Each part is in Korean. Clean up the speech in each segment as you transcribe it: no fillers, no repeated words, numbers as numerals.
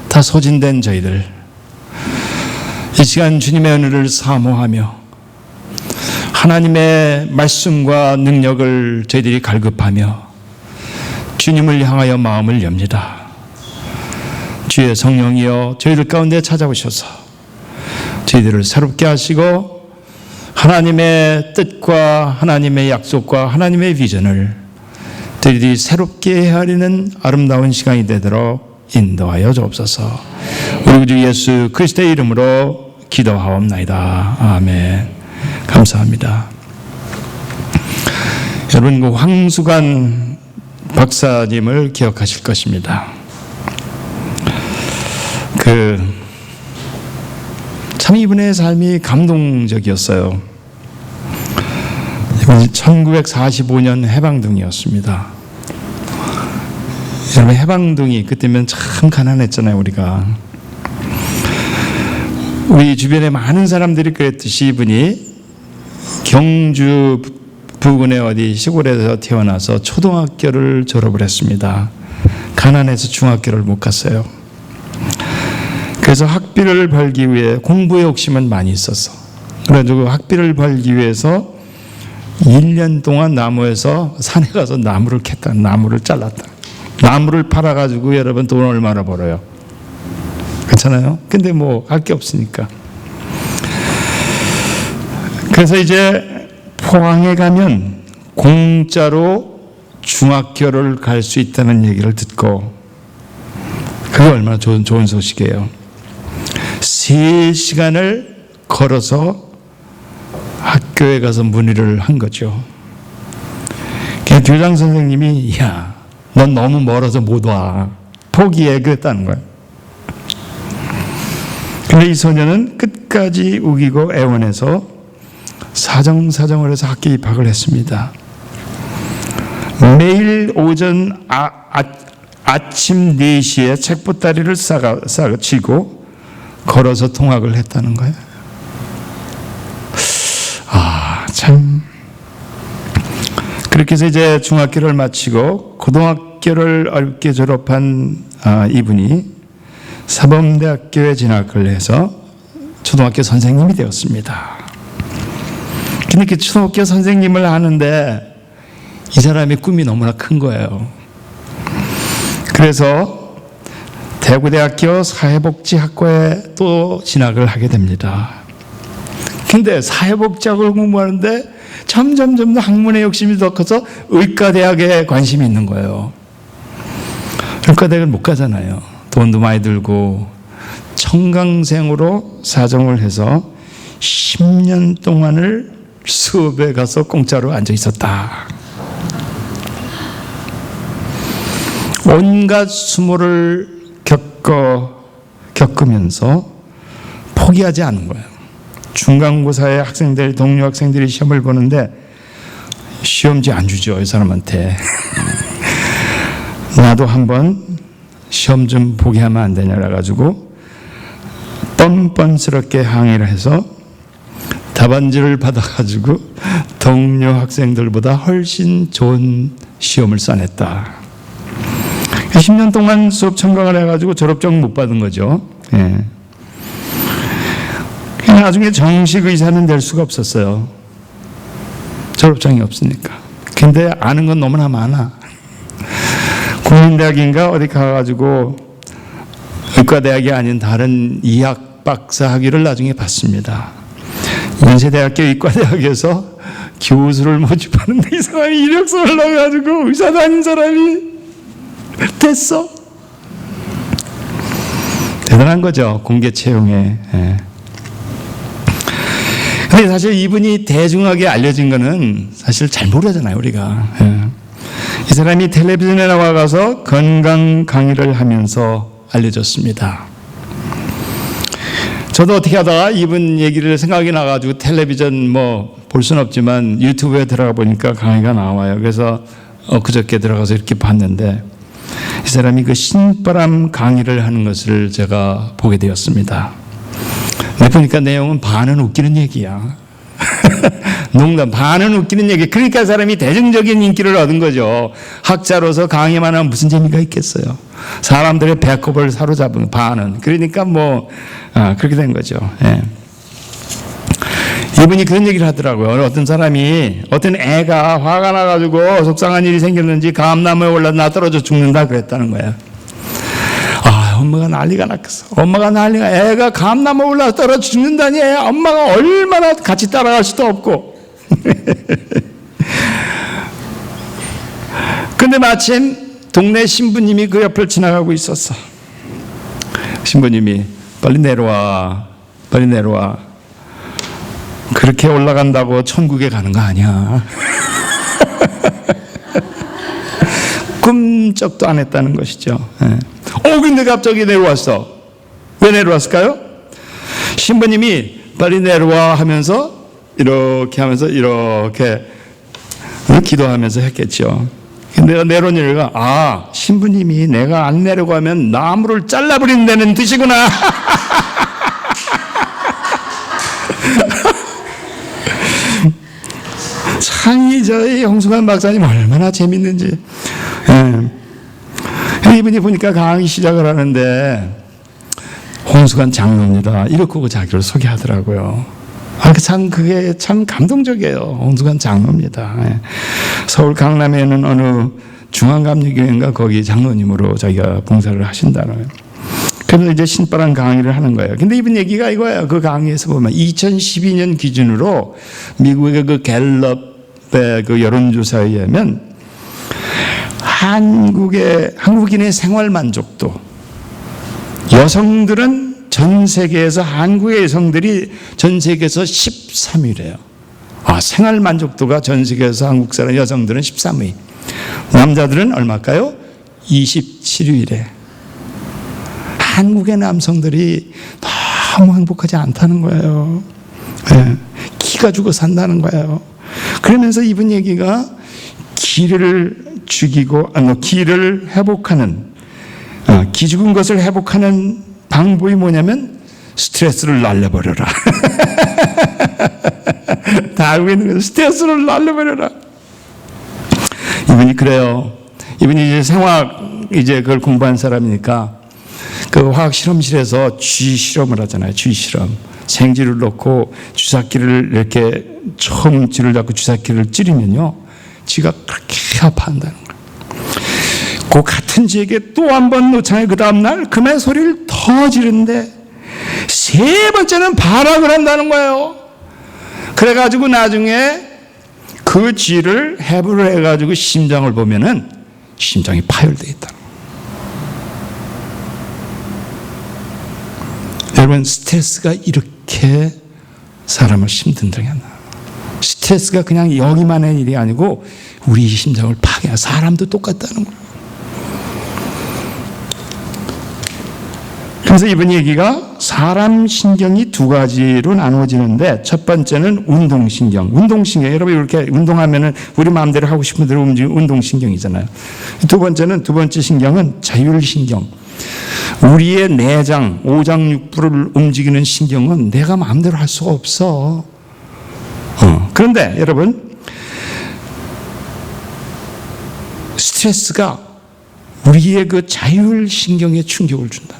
다 소진된 저희들, 이 시간 주님의 은혜를 사모하며 하나님의 말씀과 능력을 저희들이 갈급하며 주님을 향하여 마음을 엽니다. 주의 성령이여 저희들 가운데 찾아오셔서 저희들을 새롭게 하시고 하나님의 뜻과 하나님의 약속과 하나님의 비전을 저희들이 새롭게 헤아리는 아름다운 시간이 되도록 인도하여 주옵소서. 우리 주 예수 그리스도의 이름으로 기도하옵나이다. 아멘. 감사합니다. 여러분, 그 황수관 박사님을 기억하실 것입니다. 참 이분의 삶이 감동적이었어요. 1945년 해방둥이였습니다. 여러분, 해방둥이 그때면 참 가난했잖아요. 우리 주변에 많은 사람들이 그랬듯이 이분이 경주 부근의 어디 시골에서 태어나서 초등학교를 졸업을 했습니다. 가난해서 중학교를 못 갔어요. 그래서 학비를 벌기 위해 공부에 욕심은 많이 있었어. 그래가지고 학비를 벌기 위해서 1년 동안 나무에서 산에 가서 나무를 캤다. 나무를 잘랐다. 나무를 팔아가지고 여러분 돈 얼마나 벌어요? 괜찮아요? 근데 뭐 할 게 없으니까. 그래서 이제 포항에 가면 공짜로 중학교를 갈 수 있다는 얘기를 듣고, 그게 얼마나 좋은 소식이에요. 3시간을 걸어서 학교에 가서 문의를 한 거죠. 교장 선생님이 야, 넌 너무 멀어서 못 와. 포기해. 그랬다는 거예요. 근데 이 소녀는 끝까지 우기고 애원해서 사정을 해서 학교에 입학을 했습니다. 매일 오전 아침 4시에 책보따리를 싸고 걸어서 통학을 했다는 거예요. 참. 그렇게 해서 이제 중학교를 마치고 고등학교를 어렵게 졸업한 이분이 사범대학교에 진학을 해서 초등학교 선생님이 되었습니다. 근데 그 초등학교 선생님을 하는데 이 사람의 꿈이 너무나 큰 거예요. 그래서 대구대학교 사회복지학과에 또 진학을 하게 됩니다. 근데 사회복지학을 공부하는데 점점 학문의 욕심이 더 커서 의과대학에 관심이 있는 거예요. 의과대학을 못 가잖아요. 돈도 많이 들고. 청강생으로 사정을 해서 10년 동안을 수업에 가서 공짜로 앉아 있었다. 온갖 수모를 겪으면서 포기하지 않은 거예요. 중간고사에 동료 학생들이 시험을 보는데 시험지 안 주죠, 이 사람한테. 나도 한번 시험 좀 보게 하면 안 되냐 그래가지고 뻔뻔스럽게 항의를 해서 답안지를 받아가지고 동료 학생들보다 훨씬 좋은 시험을 써냈다. 10년 동안 수업 청강을 해가지고 졸업증 못 받은 거죠. 예. 나중에 정식 의사는 될 수가 없었어요. 졸업장이 없으니까. 근데 아는 건 너무나 많아. 국민대학인가 어디 가가지고 의과대학이 아닌 다른 의학 박사 학위를 나중에 받습니다. 연세대학교 의과대학에서 교수를 모집하는데 이 사람이 이력서 올라가지고 의사도 아닌 사람이 됐어. 대단한 거죠. 공개 채용에. 예. 근데 사실 이분이 대중하게 알려진 거는 사실 잘 모르잖아요, 우리가. 예. 이 사람이 텔레비전에 나와가서 건강 강의를 하면서 알려졌습니다. 저도 어떻게 하다가 이분 얘기를 생각이 나가지고 텔레비전 볼 수는 없지만 유튜브에 들어가 보니까 강의가 나와요. 그래서 그저께 들어가서 이렇게 봤는데 이 사람이 그 신바람 강의를 하는 것을 제가 보게 되었습니다. 근데 보니까 내용은 반은 웃기는 얘기야. 농담, 반은 웃기는 얘기. 그러니까 사람이 대중적인 인기를 얻은 거죠. 학자로서 강의만 하면 무슨 재미가 있겠어요. 사람들의 배꼽을 사로잡은 반은. 그러니까 그렇게 된 거죠. 예. 이분이 그런 얘기를 하더라고요. 어떤 사람이, 어떤 애가 화가 나가지고 속상한 일이 생겼는지 감나무에 올라 나 떨어져 죽는다 그랬다는 거예요. 엄마가 난리가 났겠어. 애가 감나무에 올라 떨어져 죽는다니. 엄마가 얼마나 같이 따라갈 수도 없고. 근데 마침 동네 신부님이 그 옆을 지나가고 있었어. 신부님이 빨리 내려와. 그렇게 올라간다고 천국에 가는 거 아니야. 꿈쩍도 안 했다는 것이죠. 근데 갑자기 내려왔어. 왜 내려왔을까요? 신부님이 빨리 내려와 하면서 이렇게 기도하면서 했겠죠. 근데 내려오니까 신부님이 내가 안 내려가면 나무를 잘라버린다는 뜻이구나. 참 저희 홍수관 박사님 얼마나 재밌는지. 이분이 보니까 강의 시작을 하는데 홍수관 장로입니다. 이렇게 자기를 소개하더라고요. 그게 참 감동적이에요. 홍수관 장로입니다. 서울 강남에 있는 어느 중앙감리교회인가 거기 장로님으로 자기가 봉사를 하신다는. 그래서 이제 신바람 강의를 하는 거예요. 근데 이분 얘기가 이거예요. 그 강의에서 보면 2012년 기준으로 미국의 그 갤럽의 그 여론조사에 의하면 한국인의 생활 만족도, 여성들은 전 세계에서, 한국의 여성들이 전 세계에서 13위래요. 생활 만족도가 전 세계에서 한국 사람 여성들은 13위. 남자들은 얼마일까요? 27위래. 한국의 남성들이 너무 행복하지 않다는 거예요. 기가 죽어 산다는 거예요. 그러면서 이분 얘기가 기를 회복하는, 기죽은 것을 회복하는 방법이 뭐냐면 스트레스를 날려버려라. 다 알고 있는 거예요. 스트레스를 날려버려라. 이분이 그래요. 이분이 이제 그걸 공부한 사람이니까 그 화학 실험실에서 쥐 실험을 하잖아요. 쥐 실험. 생쥐를 넣고 주사기를 이렇게 처음 쥐를 잡고 주사기를 찌르면요, 쥐가 그렇게 아파한다는 거예요. 그 같은 쥐에게 또 한 번 놓잖아요. 그 다음날 그만 소리를 더 지르는데 세 번째는 발악을 한다는 거예요. 그래가지고 나중에 그 쥐를 해부를 해가지고 심장을 보면은 심장이 파열되어 있다. 여러분, 스트레스가 이렇게 사람을 힘든다게 한다. 스트레스가 그냥 여기만의 일이 아니고 우리 심장을 파괴해. 사람도 똑같다는 거예요. 그래서 이번 얘기가 사람 신경이 두 가지로 나누어지는데, 첫 번째는 운동신경. 여러분 이렇게 운동하면은 우리 마음대로 하고 싶은 대로 움직이는 운동신경이잖아요. 두 번째 신경은 자율신경. 우리의 내장, 오장육부를 움직이는 신경은 내가 마음대로 할 수가 없어. 그런데 여러분, 스트레스가 우리의 그 자율신경에 충격을 준다.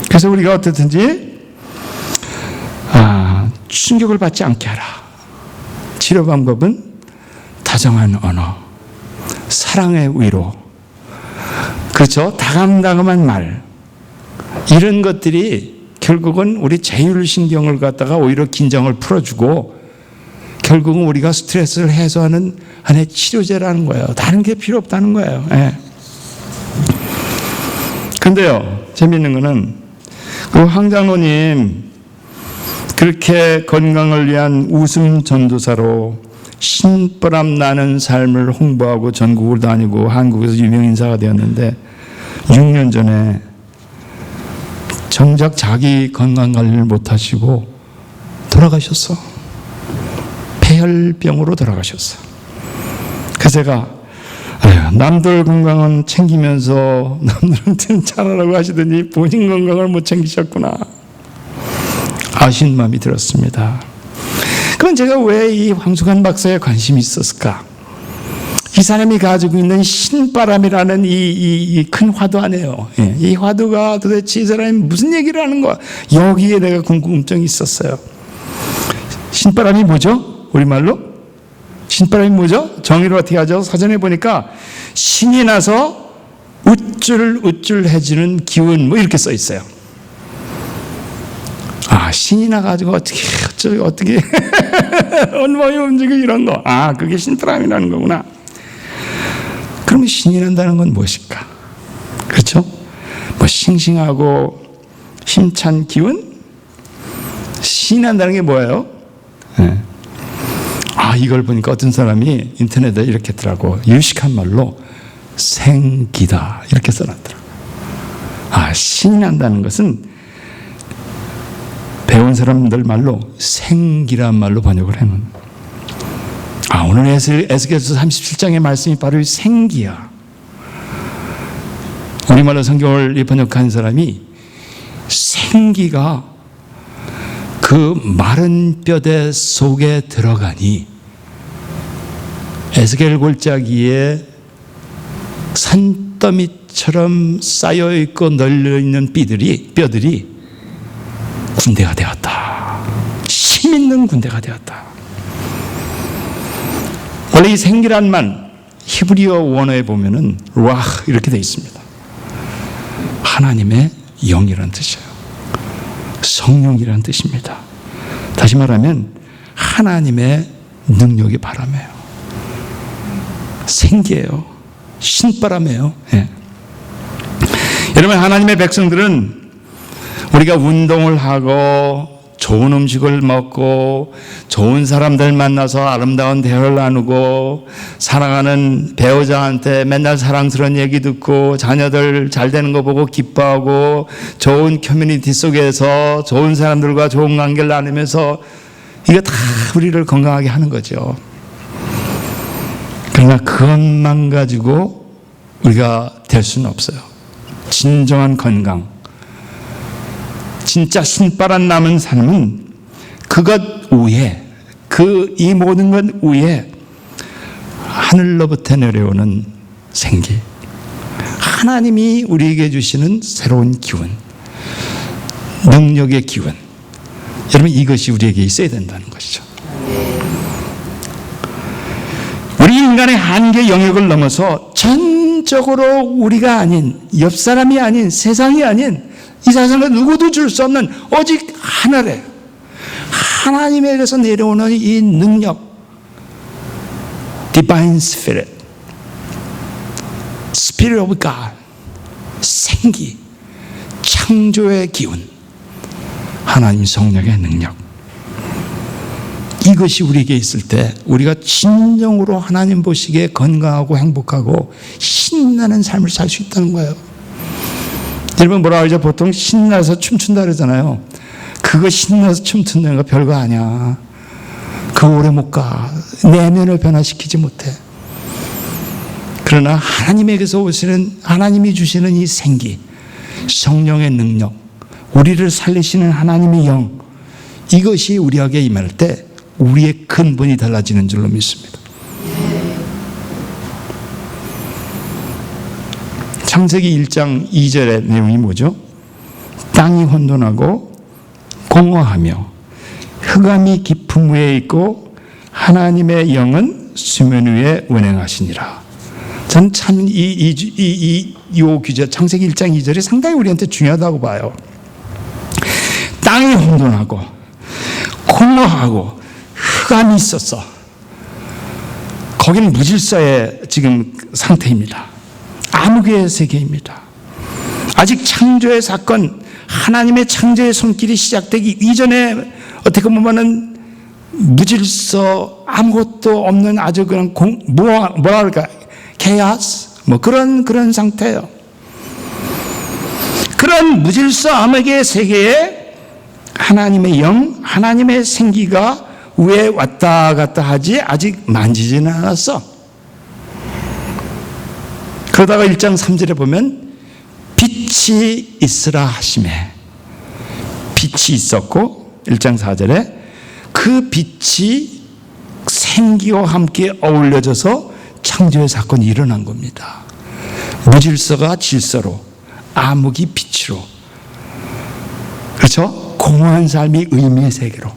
그래서 우리가 어떻든지 충격을 받지 않게 하라. 치료 방법은 다정한 언어, 사랑의 위로, 그렇죠? 다감다감한 말, 이런 것들이 결국은 우리 자율신경을 갖다가 오히려 긴장을 풀어주고 결국은 우리가 스트레스를 해소하는 하나의 치료제라는 거예요. 다른 게 필요 없다는 거예요. 그런데요, 재미있는 거는 그 황장로님 그렇게 건강을 위한 웃음 전도사로 신바람 나는 삶을 홍보하고 전국을 다니고 한국에서 유명 인사가 되었는데 6년 전에 정작 자기 건강 관리를 못하시고 돌아가셨어. 폐혈병으로 돌아가셨어. 그래서 제가 남들 건강은 챙기면서 남들한테는 잘하라고 하시더니 본인 건강을 못 챙기셨구나. 아쉬운 마음이 들었습니다. 그럼 제가 왜 이 황숙한 박사에 관심이 있었을까? 이 사람이 가지고 있는 신바람이라는 이 큰 화두 안에요. 이 화두가 도대체 이 사람이 무슨 얘기를 하는 거야? 여기에 내가 궁금증이 있었어요. 신바람이 뭐죠? 우리말로? 신바람이 뭐죠? 정의를 어떻게 하죠? 사전에 보니까 신이 나서 우쭐우쭐해지는 기운 뭐 이렇게 써 있어요. 아, 신이 나가지고 어떻게 온몸이 움직이고 이런 거. 아, 그게 신바람이라는 거구나. 그러면 신이 난다는 건 무엇일까? 그렇죠? 뭐 싱싱하고 힘찬 기운? 신이 난다는 게 뭐예요? 네. 아, 이걸 보니까 어떤 사람이 인터넷에 이렇게 했더라고. 유식한 말로 생기다 이렇게 써놨더라고. 아, 신이 난다는 것은 배운 사람들 말로 생기란 말로 번역을 해놓은. 아, 오늘 에스겔서 37장의 말씀이 바로 이 생기야. 우리말로 성경을 번역한 사람이 생기가 그 마른 뼈대 속에 들어가니 에스겔 골짜기에 산더미처럼 쌓여있고 널려있는 뼈들이 군대가 되었다. 힘있는 군대가 되었다. 원래 이 생기란 말 히브리어 원어에 보면은 루아흐 이렇게 되어 있습니다. 하나님의 영이라는 뜻이에요. 성령이라는 뜻입니다. 다시 말하면 하나님의 능력이 바람이에요. 생기예요. 신바람이에요. 네. 여러분, 하나님의 백성들은 우리가 운동을 하고 좋은 음식을 먹고 좋은 사람들 만나서 아름다운 대화를 나누고 사랑하는 배우자한테 맨날 사랑스러운 얘기 듣고 자녀들 잘 되는 거 보고 기뻐하고 좋은 커뮤니티 속에서 좋은 사람들과 좋은 관계를 나누면서 이거 다 우리를 건강하게 하는 거죠. 그러나 그것만 가지고 우리가 될 수는 없어요. 진정한 건강, 진짜 신바람 남은 삶은 그것 위에, 이 모든 것 위에 하늘로부터 내려오는 생기, 하나님이 우리에게 주시는 새로운 기운, 능력의 기운. 여러분, 이것이 우리에게 있어야 된다는 것이죠. 우리 인간의 한계 영역을 넘어서 전적으로 우리가 아닌, 옆 사람이 아닌, 세상이 아닌, 이 세상에 누구도 줄 수 없는 오직 하늘에 하나님에게서 내려오는 이 능력, Divine Spirit, Spirit of God, 생기, 창조의 기운, 하나님 성령의 능력, 이것이 우리에게 있을 때 우리가 진정으로 하나님 보시기에 건강하고 행복하고 신나는 삶을 살 수 있다는 거예요. 여러분, 뭐라 그러죠? 보통 신나서 춤춘다 그러잖아요. 그거 신나서 춤춘다는 거 별거 아니야. 그 오래 못 가. 내면을 변화시키지 못해. 그러나 하나님에게서 오시는, 하나님이 주시는 이 생기, 성령의 능력, 우리를 살리시는 하나님의 영, 이것이 우리에게 임할 때 우리의 근본이 달라지는 줄로 믿습니다. 창세기 1장 2절의 내용이 뭐죠? 땅이 혼돈하고 공허하며 흑암이 깊음 위에 있고 하나님의 영은 수면 위에 운행하시니라. 전 참 이 규제 창세기 1장 2절이 상당히 우리한테 중요하다고 봐요. 땅이 혼돈하고 공허하고 흑암이 있었어. 거기는 무질서의 지금 상태입니다. 암흑의 세계입니다. 아직 창조의 사건, 하나님의 창조의 손길이 시작되기 이전에 어떻게 보면은 무질서, 아무것도 없는 아주 그냥 뭐라 할까, 케아스, 뭐 그런 상태예요. 그런 무질서 암흑의 세계에 하나님의 영, 하나님의 생기가 왜 왔다 갔다 하지? 아직 만지지는 않았어. 그러다가 1장 3절에 보면 빛이 있으라 하시매, 빛이 있었고 1장 4절에 그 빛이 생기와 함께 어울려져서 창조의 사건이 일어난 겁니다. 무질서가 질서로, 암흑이 빛으로, 그렇죠? 공허한 삶이 의미의 세계로,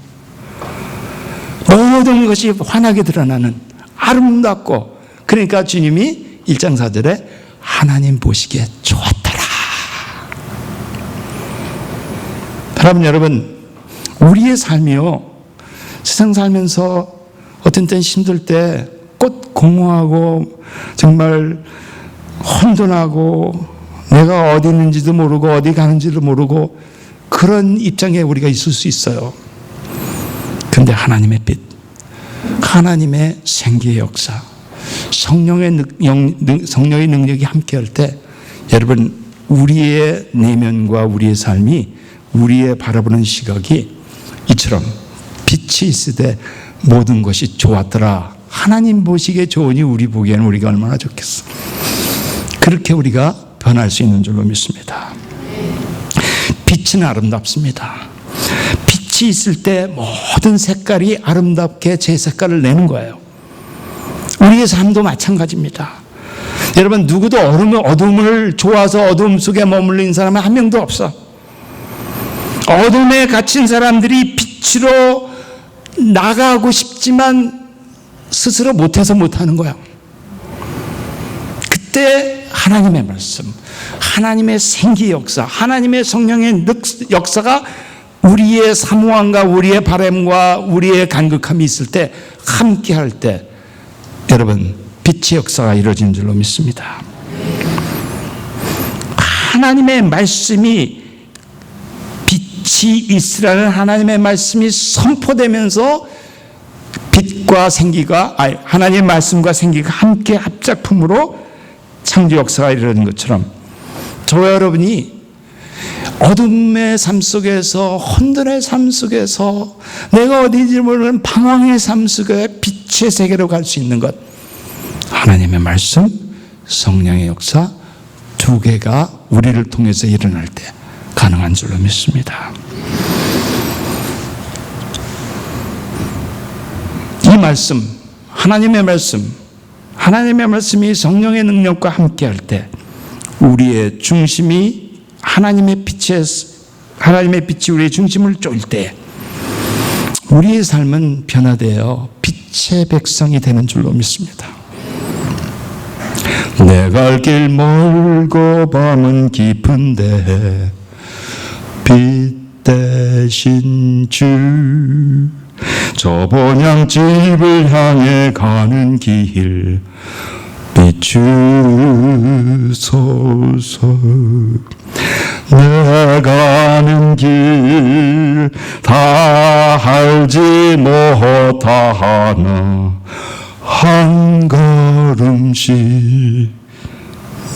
모든 것이 환하게 드러나는 아름답고, 그러니까 주님이 1장 4절에 하나님 보시기에 좋았더라. 여러분, 우리의 삶이요, 세상 살면서 어떤 때는 힘들 때 꼭 공허하고 정말 혼돈하고 내가 어디 있는지도 모르고 어디 가는지도 모르고 그런 입장에 우리가 있을 수 있어요. 그런데 하나님의 빛, 하나님의 생기의 역사, 성령의 능력이 함께할 때 여러분, 우리의 내면과 우리의 삶이, 우리의 바라보는 시각이 이처럼 빛이 있을 때 모든 것이 좋았더라. 하나님 보시기에 좋으니 우리 보기에는 우리가 얼마나 좋겠어. 그렇게 우리가 변할 수 있는 줄로 믿습니다. 빛은 아름답습니다. 빛이 있을 때 모든 색깔이 아름답게 제 색깔을 내는 거예요. 우리의 삶도 마찬가지입니다. 여러분, 누구도 어둠을 좋아서 어둠 속에 머물린 사람은 한 명도 없어. 어둠에 갇힌 사람들이 빛으로 나가고 싶지만 스스로 못해서 못하는 거야. 그때 하나님의 말씀, 하나님의 생기 역사, 하나님의 성령의 역사가 우리의 사모함과 우리의 바람과 우리의 간극함이 있을 때, 함께 할 때 여러분, 빛의 역사가 이루어진 줄로 믿습니다. 하나님의 말씀이, 빛이 있으라는 하나님의 말씀이 선포되면서 빛과 생기가, 하나님의 말씀과 생기가 함께 합작품으로 창조 역사가 이루어진 것처럼, 저와 여러분이 어둠의 삶 속에서, 혼돈의 삶 속에서, 내가 어디인지 모르는 방황의 삶 속에 빛의 세계로 갈 수 있는 것, 하나님의 말씀, 성령의 역사 두 개가 우리를 통해서 일어날 때 가능한 줄로 믿습니다. 이 말씀, 하나님의 말씀이 성령의 능력과 함께할 때 우리의 중심이 하나님의 빛이 우리의 중심을 쫄 때 우리의 삶은 변화되어 빛의 백성이 되는 줄로 믿습니다. 내 갈 길 멀고 밤은 깊은데 빛 대신 주, 저 본향집을 향해 가는 길 비추소서. 내 가는 길 다 알지 못하나 한 걸음씩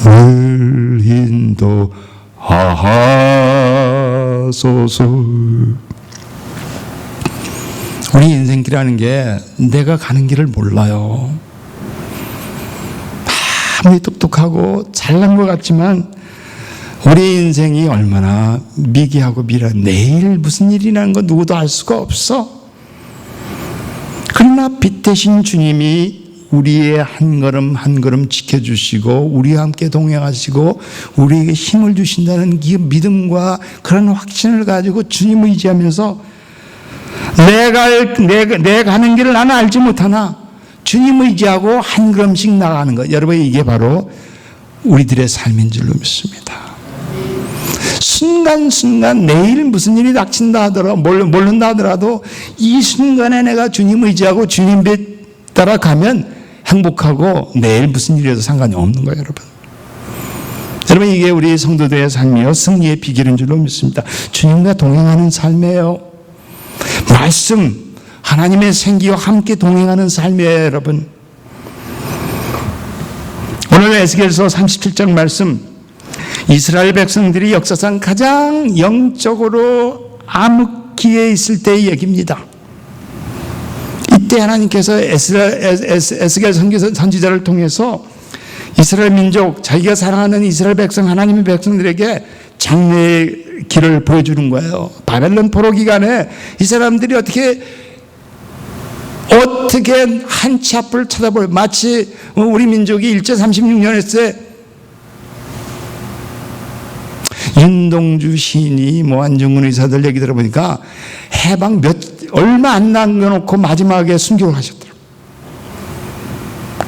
늘 인도하소서. 우리 인생길이라는 게 내가 가는 길을 몰라요. 아무리 똑똑하고 잘난 것 같지만 우리 인생이 얼마나 미개하고 미란, 내일 무슨 일이라는 거 누구도 알 수가 없어. 그러나 빛 대신 주님이 우리의 한 걸음 한 걸음 지켜주시고 우리와 함께 동행하시고 우리에게 힘을 주신다는 이 믿음과 그런 확신을 가지고 주님을 의지하면서 내 가는 길을 나는 알지 못하나 주님을 의지하고 한 걸음씩 나가는 것, 여러분, 이게 바로 우리들의 삶인 줄로 믿습니다. 순간순간 내일 무슨 일이 닥친다 하더라도 모른다 하더라도 이 순간에 내가 주님을 의지하고 주님 빛 따라가면 행복하고 내일 무슨 일이라도 상관이 없는 거예요, 여러분. 여러분, 이게 우리 성도들의 삶이요 승리의 비결인 줄로 믿습니다. 주님과 동행하는 삶이에요. 말씀, 하나님의 생기와 함께 동행하는 삶이에요, 여러분. 오늘 에스겔서 37장 말씀, 이스라엘 백성들이 역사상 가장 영적으로 암흑기에 있을 때의 얘기입니다. 이때 하나님께서 에스겔 선지자를 통해서 이스라엘 민족, 자기가 사랑하는 이스라엘 백성, 하나님의 백성들에게 장래의 길을 보여주는 거예요. 바벨론 포로 기간에 이 사람들이 어떻게 한 치 앞을 쳐다볼, 마치 우리 민족이 일제 36년 했을 때 윤동주 시인이 안중근 의사들 얘기 들어보니까 해방 얼마 안 남겨놓고 마지막에 순교를 하셨더라고요.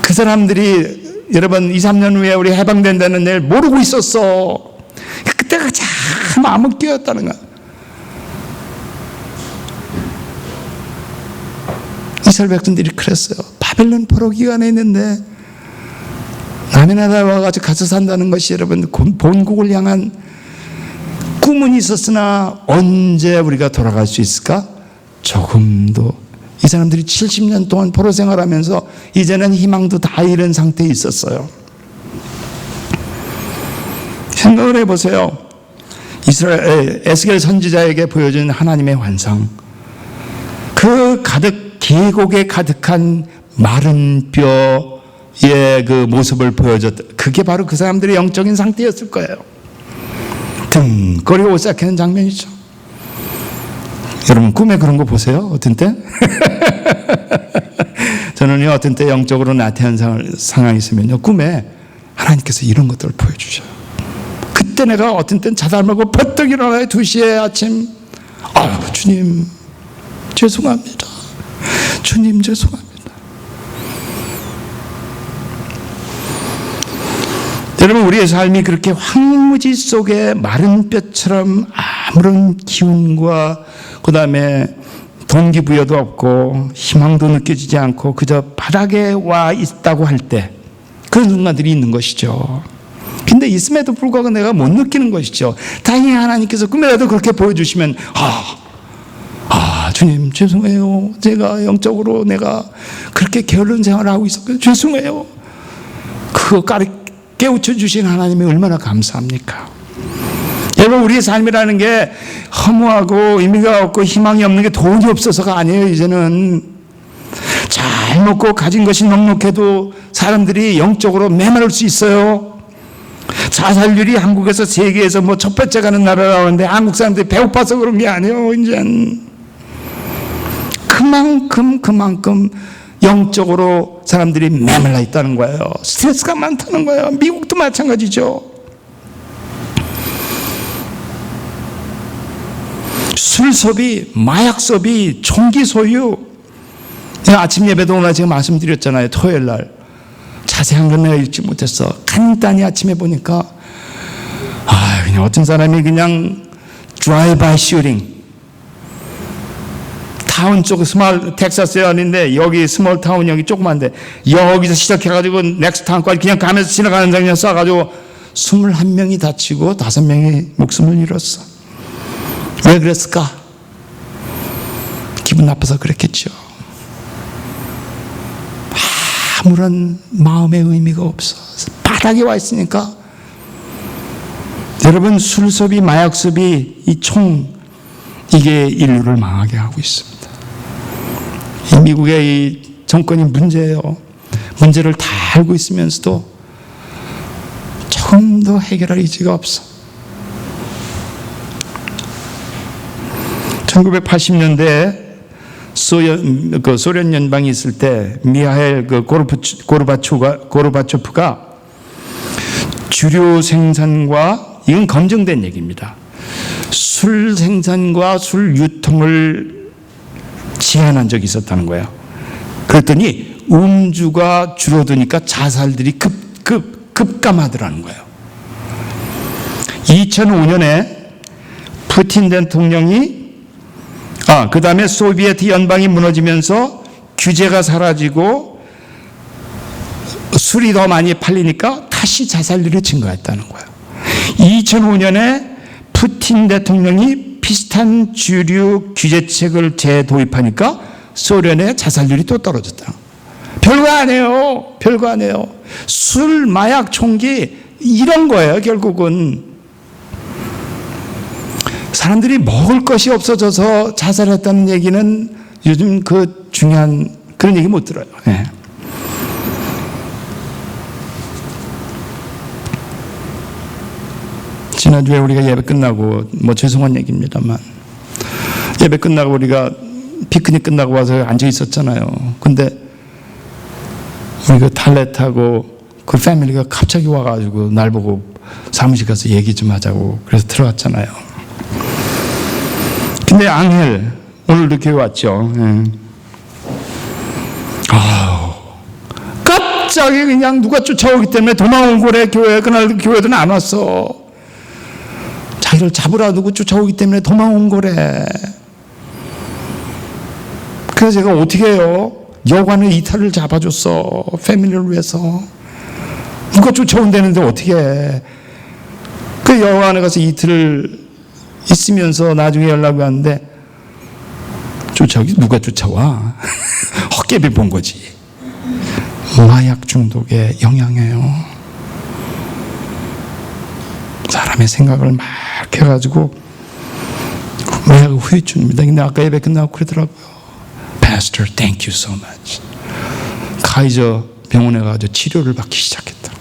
그 사람들이 여러분 2, 3년 후에 우리 해방된다는 일 모르고 있었어. 그때가 참 암흑기였다는 거야. 이스라엘 백성들이 그랬어요. 바벨론 포로 기간에 있는데 남의 나라에 와가지고 가서 산다는 것이 여러분 본국을 향한 꿈은 있었으나 언제 우리가 돌아갈 수 있을까? 조금도. 이 사람들이 70년 동안 포로 생활하면서 이제는 희망도 다 잃은 상태에 있었어요. 생각을 해보세요. 에스겔 선지자에게 보여준 하나님의 환상, 그 계곡에 가득한 마른 뼈의 그 모습을 보여줬다. 그게 바로 그 사람들의 영적인 상태였을 거예요. 등거리 오싹하는 장면이죠. 여러분 꿈에 그런 거 보세요? 어떤 때? 저는요 어떤 때 영적으로 나태한 상황이 있으면요 꿈에 하나님께서 이런 것들을 보여주셔요. 그때 내가 어떤 때는 자다 말고 버떡 일어나요. 2시에 아침. 주님 죄송합니다. 주님 죄송합니다. 여러분 우리의 삶이 그렇게 황무지 속에 마른 뼈처럼 아무런 기운과 그 다음에 동기부여도 없고 희망도 느껴지지 않고 그저 바닥에 와 있다고 할 때 그런 순간들이 있는 것이죠. 근데 있음에도 불구하고 내가 못 느끼는 것이죠. 다행히 하나님께서 꿈에라도 그렇게 보여주시면 주님 죄송해요. 제가 영적으로 내가 그렇게 게으른 생활을 하고 있었거든요. 죄송해요. 그거 깨우쳐 주신 하나님이 얼마나 감사합니까? 여러분 우리의 삶이라는 게 허무하고 의미가 없고 희망이 없는 게 돈이 없어서가 아니에요. 이제는 잘 먹고 가진 것이 넉넉해도 사람들이 영적으로 메마를 수 있어요. 자살률이 한국에서 세계에서 첫 번째 가는 나라라고 하는데 한국 사람들이 배고파서 그런 게 아니에요. 이제는 그만큼 영적으로 사람들이 메말라 있다는 거예요. 스트레스가 많다는 거예요. 미국도 마찬가지죠. 술 소비, 마약 소비, 총기 소유. 아침 예배도 오늘 제가 말씀드렸잖아요. 토요일 날. 자세한 건 내가 읽지 못했어. 간단히 아침에 보니까 그냥 어떤 사람이 그냥 드라이브 슈팅. 타운 쪽 텍사스에 아닌데 여기 스몰 타운 여기 조그만데 여기서 시작해가지고 넥스트 타운까지 그냥 가면서 지나가는 장면 쏴가지고 21명이 다치고 5명이 목숨을 잃었어. 왜 그랬을까? 기분 나빠서 그랬겠죠. 아무런 마음의 의미가 없어. 바닥에 와 있으니까. 여러분 술 소비, 마약 소비, 이게 인류를 망하게 하고 있습니다. 이 미국의 이 정권이 문제예요. 문제를 다 알고 있으면서도 조금도 해결할 의지가 없어. 1980년대에 소련 연방이 있을 때 미하일 고르바초프가 주류 생산과 이건 검증된 얘기입니다. 술 생산과 술 유통을 제한한 적이 있었다는 거예요. 그랬더니 음주가 줄어드니까 자살들이 급감하더라는 거예요. 2005년에 푸틴 대통령이 그 다음에 소비에트 연방이 무너지면서 규제가 사라지고 술이 더 많이 팔리니까 다시 자살률이 증가했다는 거예요. 2005년에 푸틴 대통령이 비슷한 주류 규제책을 재도입하니까 소련의 자살률이 또 떨어졌다. 별거 아니에요. 별거 아니에요. 술, 마약, 총기 이런 거예요. 결국은 사람들이 먹을 것이 없어져서 자살했다는 얘기는 요즘 그 중요한 그런 얘기 못 들어요. 네. 지난주에 우리가 예배 끝나고 죄송한 얘기입니다만 예배 끝나고 우리가 피크닉 끝나고 와서 앉아 있었잖아요. 근데 우리 그 탈렛하고 그 패밀리가 갑자기 와가지고 날 보고 사무실 가서 얘기 좀 하자고 그래서 들어갔잖아요. 근데 앙헬 오늘도 교회 왔죠. 갑자기 그냥 누가 쫓아오기 때문에 도망온 거래. 교회 그날 교회도 안 왔어. 자기를 잡으라 누구 쫓아오기 때문에 도망온 거래. 그래서 제가 어떻게 해요? 여관의 이탈을 잡아줬어. 패밀리를 위해서. 누가 쫓아온다는데 어떻게 해? 그 여관에 가서 이틀을 있으면서 나중에 연락이 왔는데 누가 쫓아와? 헛개비 본 거지. 마약 중독에 영향이에요. 사람의 생각을 막 해가지고 마약 후유증입니다. 근데 아까 예배 끝나고 그러더라고요. Pastor, thank you so much. 카이저 병원에 가서 치료를 받기 시작했다.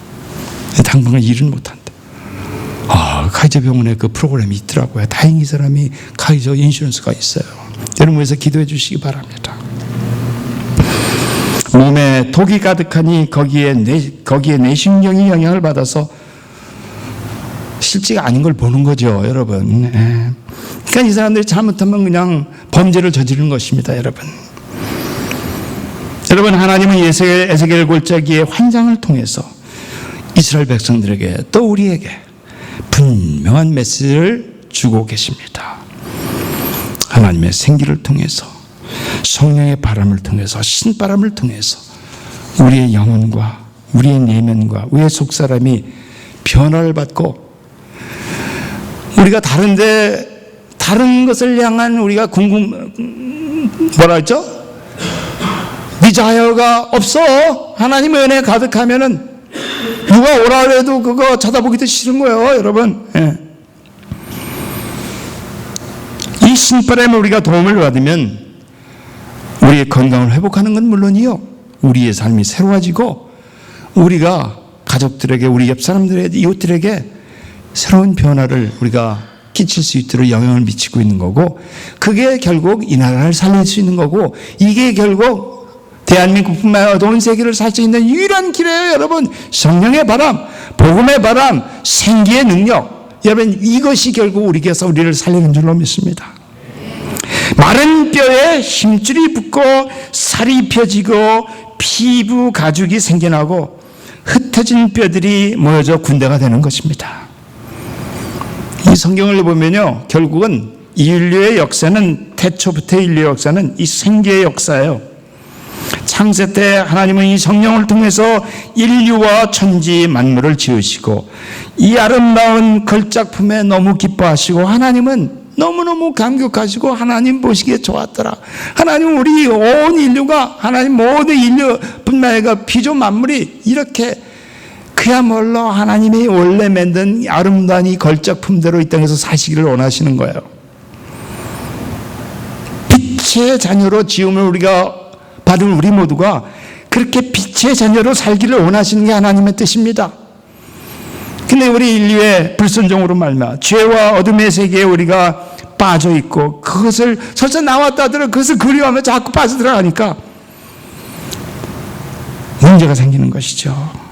당분간 일은 못한대. 카이저 병원에 그 프로그램이 있더라고요. 다행히 이 사람이 카이저 인슈런스가 있어요. 여러분 위해서 기도해 주시기 바랍니다. 몸에 독이 가득하니 거기에 뇌신경이 영향을 받아서 실제가 아닌 걸 보는 거죠, 여러분. 그러니까 이 사람들이 잘못하면 그냥 범죄를 저지르는 것입니다, 여러분. 여러분, 하나님은 에스겔 골짜기의 환상을 통해서 이스라엘 백성들에게 또 우리에게 분명한 메시지를 주고 계십니다. 하나님의 생기를 통해서, 성령의 바람을 통해서, 신바람을 통해서 우리의 영혼과 우리의 내면과 우리의 속사람이 변화를 받고 우리가 다른 것을 향한 우리가 뭐라 했죠? 디자이어가 없어. 하나님의 은혜 가득하면은 누가 오라 그래도 그거 쳐다보기도 싫은 거예요, 여러분. 이 신바람에 우리가 도움을 받으면 우리의 건강을 회복하는 건 물론이요, 우리의 삶이 새로워지고 우리가 가족들에게, 우리 옆 사람들에게, 이웃들에게 새로운 변화를 우리가 끼칠 수 있도록 영향을 미치고 있는 거고, 그게 결국 이 나라를 살릴 수 있는 거고, 이게 결국 대한민국뿐만 아니라 온 세계를 살 수 있는 유일한 길이에요, 여러분. 성령의 바람, 복음의 바람, 생기의 능력. 여러분, 이것이 결국 우리에게서 우리를 살리는 줄로 믿습니다. 마른 뼈에 힘줄이 붙고 살이 펴지고 피부 가죽이 생겨나고 흩어진 뼈들이 모여져 군대가 되는 것입니다. 이 성경을 보면요, 결국은 인류의 역사는, 태초부터 인류의 역사는 이 생기의 역사예요. 창세 때 하나님은 이 성령을 통해서 인류와 천지 만물을 지으시고 이 아름다운 걸작품에 너무 기뻐하시고, 하나님은 너무너무 감격하시고 하나님 보시기에 좋았더라. 하나님, 우리 온 인류가, 하나님 모든 인류뿐만 아니라 피조 만물이 이렇게 그야말로 하나님이 원래 만든 아름다운 이 걸작품대로 이 땅에서 사시기를 원하시는 거예요. 빛의 자녀로 지음을 우리가 받은 우리 모두가 그렇게 빛의 자녀로 살기를 원하시는 게 하나님의 뜻입니다. 근데 우리 인류의 불순종으로 말미암아 죄와 어둠의 세계에 우리가 빠져 있고, 그것을 설사 나왔다 하더라도 그것을 그리워하며 자꾸 빠져들어가니까 문제가 생기는 것이죠.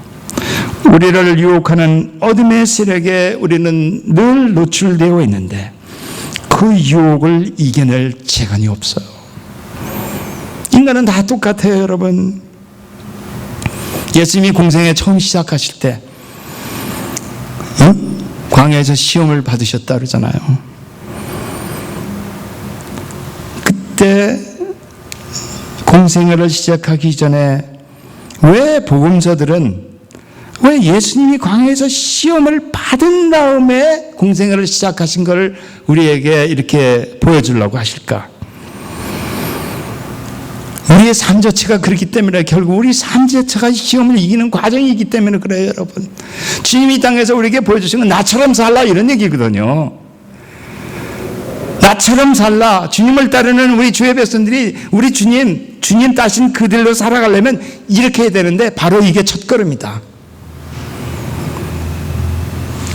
우리를 유혹하는 어둠의 세력에 우리는 늘 노출되어 있는데 그 유혹을 이겨낼 재간이 없어요. 인간은 다 똑같아요, 여러분. 예수님이 공생에 처음 시작하실 때 광야에서 시험을 받으셨다 그러잖아요. 그때 공생애를 시작하기 전에 왜 복음서들은 왜 예수님이 광야에서 시험을 받은 다음에 공생애를 시작하신 것을 우리에게 이렇게 보여주려고 하실까? 우리의 삶 자체가 그렇기 때문에, 결국 우리 삶 자체가 시험을 이기는 과정이기 때문에 그래요, 여러분. 주님이 이 땅에서 우리에게 보여주신 건 나처럼 살라, 이런 얘기거든요. 나처럼 살라. 주님을 따르는 우리 주의 백성들이 우리 주님 따신 그들로 살아가려면 이렇게 해야 되는데 바로 이게 첫걸음이다.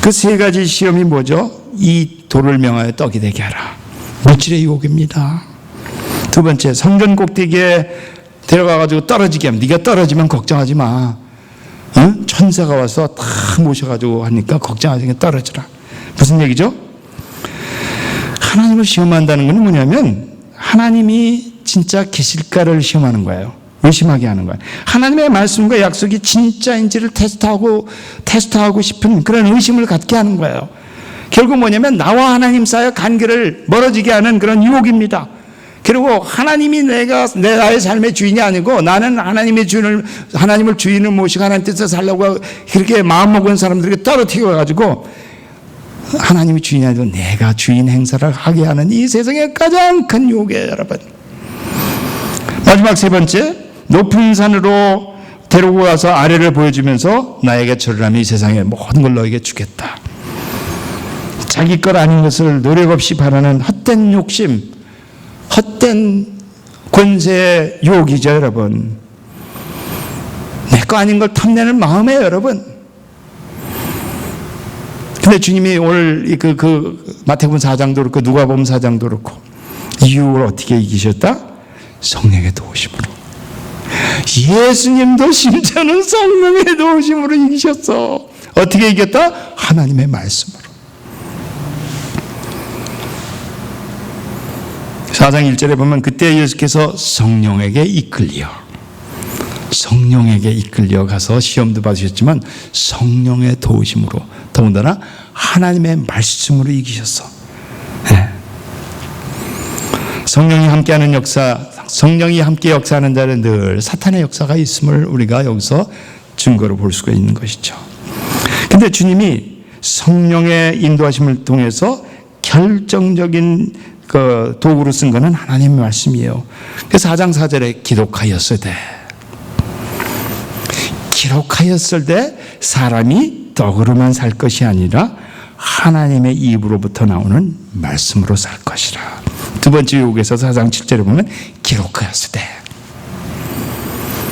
그 세 가지 시험이 뭐죠? 이 돌을 명하여 떡이 되게 하라. 물질의 유혹입니다. 두 번째, 성전 꼭대기에 데려가가지고 떨어지게 하면, 네가 떨어지면 걱정하지 마. 응? 천사가 와서 다 모셔가지고 하니까 걱정하지 마. 떨어지라. 무슨 얘기죠? 하나님을 시험한다는 건 뭐냐면 하나님이 진짜 계실까를 시험하는 거예요. 의심하게 하는 거예요. 하나님의 말씀과 약속이 진짜인지를 테스트하고 싶은 그런 의심을 갖게 하는 거예요. 결국 뭐냐면 나와 하나님 사이의 관계를 멀어지게 하는 그런 유혹입니다. 그리고 하나님이 나의 삶의 주인이 아니고 나는 하나님을 주인을 모시고 하나님 뜻에 살려고 그렇게 마음먹은 사람들에게 떨어뜨려가지고 하나님이 주인이 아니고 내가 주인 행사를 하게 하는 이 세상의 가장 큰 유혹이에요, 여러분. 마지막 세 번째, 높은 산으로 데리고 가서 아래를 보여주면서 나에게 절하면 이 세상의 모든 걸 너에게 주겠다. 자기 것 아닌 것을 노력 없이 바라는 헛된 욕심, 헛된 권세의 유혹이죠, 여러분. 내 거 아닌 걸 탐내는 마음이에요, 여러분. 근데 주님이 오늘 마태복음 4장도 그렇고 누가복음 4장도 그렇고 이 유혹을 어떻게 이기셨다? 성령의 도우심으로. 예수님도 심지어는 성령의 도우심으로 이기셨어. 어떻게 이겼다? 하나님의 말씀으로. 4장 1절에 보면 그때 예수께서 성령에게 이끌려 가서 시험도 받으셨지만 성령의 도우심으로 더군다나 하나님의 말씀으로 이기셨어. 네. 성령이 함께하는 역사, 성령이 함께 역사하는 자는 늘 사탄의 역사가 있음을 우리가 여기서 증거로 볼 수가 있는 것이죠. 근데 주님이 성령의 인도하심을 통해서 결정적인 그 도구로 쓴 것은 하나님의 말씀이에요. 그래서 4장 4절에 기록하였을 때 사람이 떡으로만 살 것이 아니라 하나님의 입으로부터 나오는 말씀으로 살 것이라. 두 번째 유혹에서 4장 7절에 보면 기록하였을 때.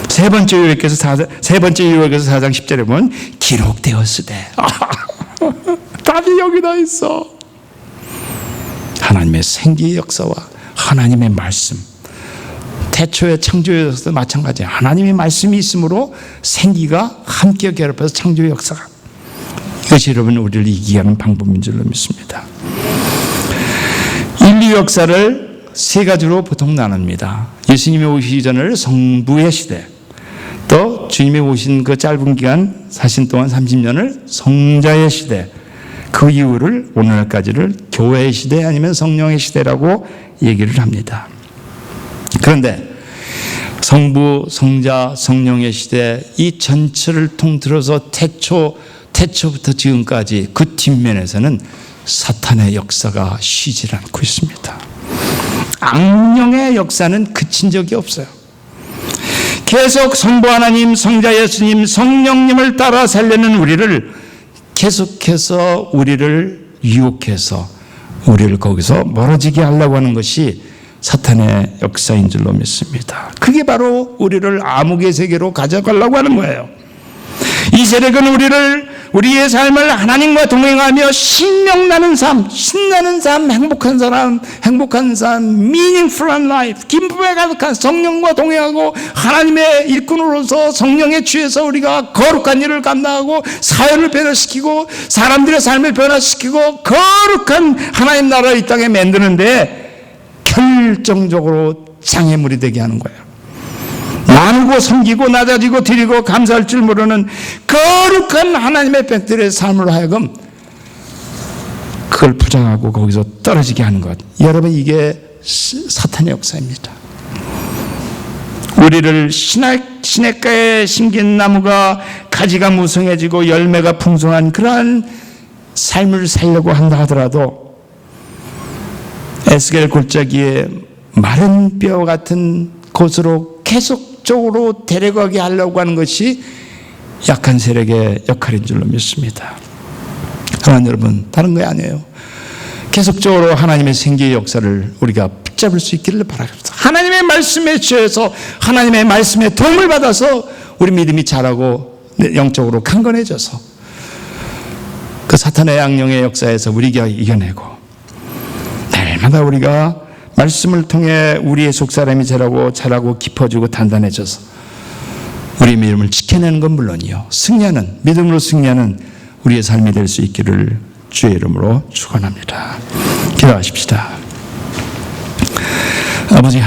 세 번째 유혹에서 4장 10절에 보면 기록되었을 때. 답이 여기다 있어. 하나님의 생기의 역사와 하나님의 말씀. 태초의 창조의 역사도 마찬가지예요. 하나님의 말씀이 있으므로 생기가 함께 결합해서 창조의 역사가. 이것이 여러분 우리를 이기게 하는 방법인 줄로 믿습니다. 인류 역사를 세 가지로 보통 나눕니다. 예수님이 오시기 전을 성부의 시대, 또 주님이 오신 그 짧은 기간 사신 동안 30년을 성자의 시대, 그 이후를 오늘날까지를 교회의 시대 아니면 성령의 시대라고 얘기를 합니다. 그런데 성부, 성자, 성령의 시대 이 전체를 통틀어서 태초부터 지금까지 그 뒷면에서는 사탄의 역사가 쉬질 않고 있습니다. 악령의 역사는 그친 적이 없어요. 계속 성부 하나님, 성자 예수님, 성령님을 따라 살려는 우리를 계속해서 우리를 유혹해서 우리를 거기서 멀어지게 하려고 하는 것이 사탄의 역사인 줄로 믿습니다. 그게 바로 우리를 암흑의 세계로 가져가려고 하는 거예요. 이 세력은 우리의 삶을 하나님과 동행하며 신명나는 삶, 신나는 삶, 행복한 삶, meaningful life, 기쁨에 가득한 성령과 동행하고 하나님의 일꾼으로서 성령에 취해서 우리가 거룩한 일을 감당하고 사회를 변화시키고 사람들의 삶을 변화시키고 거룩한 하나님 나라를 이 땅에 만드는데 결정적으로 장애물이 되게 하는 거예요. 나누고 섬기고 낮아지고 드리고 감사할 줄 모르는 거룩한 하나님의 백들의 삶으로 하여금 그걸 부정하고 거기서 떨어지게 하는 것. 여러분 이게 사탄의 역사입니다. 우리를 시냇가에 심긴 나무가 가지가 무성해지고 열매가 풍성한 그러한 삶을 살려고 한다 하더라도 에스겔 골짜기에 마른 뼈 같은 곳으로 계속적으로 데려가게 하려고 하는 것이 약한 세력의 역할인 줄로 믿습니다. 그러나 여러분 다른 거 아니에요. 계속적으로 하나님의 생기의 역사를 우리가 붙잡을 수 있기를 바랍니다. 하나님의 말씀에 취해서 하나님의 말씀에 도움을 받아서 우리 믿음이 자라고 영적으로 강건해져서 그 사탄의 악령의 역사에서 우리가 이겨내고 날마다 우리가 말씀을 통해 우리의 속사람이 자라고 깊어지고 단단해져서 우리의 믿음을 지켜내는 건 물론이요, 승리하는, 믿음으로 승리하는 우리의 삶이 될 수 있기를 주의 이름으로 축원합니다. 기도하십시다. 아버지